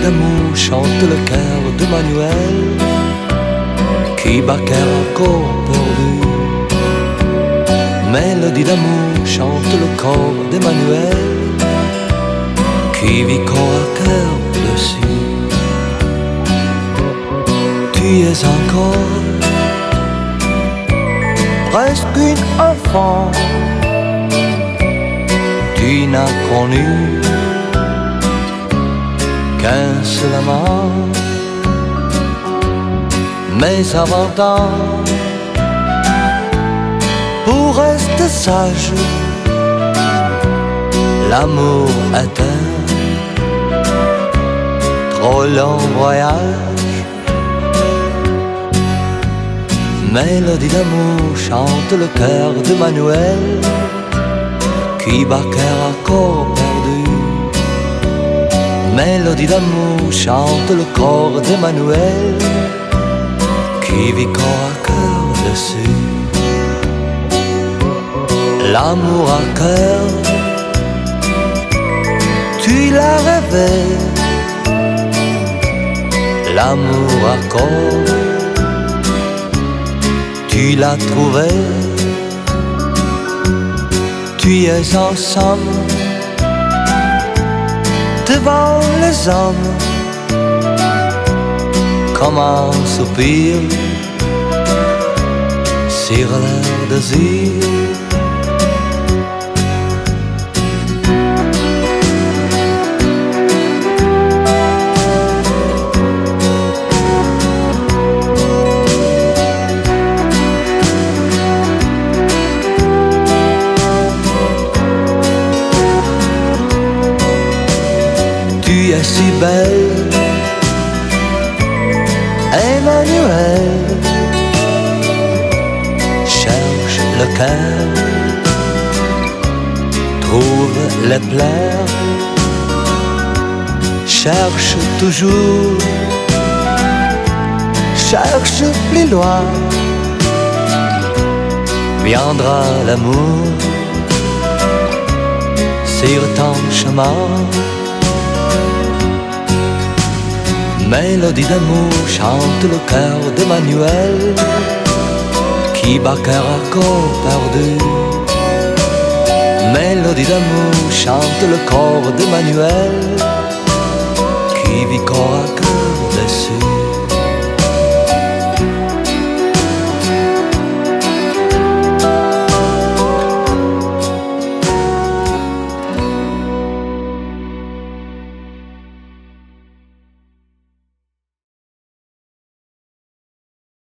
d'amour chante le cœur de Manuel qui bat cœur encore perdu. Mélodie d'amour chante le corps d'Emmanuel qui vit corps à cœur dessus. Tu es encore presque une enfant, tu n'as connu qu'un seul amant. Mais avant temps, pour rester sage, l'amour est un trop long voyage. Mélodie d'amour chante le cœur de Manuel qui bat cœur à corps perdu. Mélodie d'amour chante le corps d'Emmanuel qui vit corps à cœur dessus. L'amour à cœur, tu l'as rêvé. L'amour à corps, tu l'as trouvé. Tu es ensemble devant les hommes comme un soupir sur leur désir. Tu es si belle, Emmanuel. Cherche le cœur, trouve les pleurs. Cherche toujours, cherche plus loin. Viendra l'amour sur ton chemin. Mélodie d'amour chante le cœur d'Emmanuel qui bat cœur à corps perdu. Mélodie d'amour chante le corps d'Emmanuel qui vit corps à cœur dessus.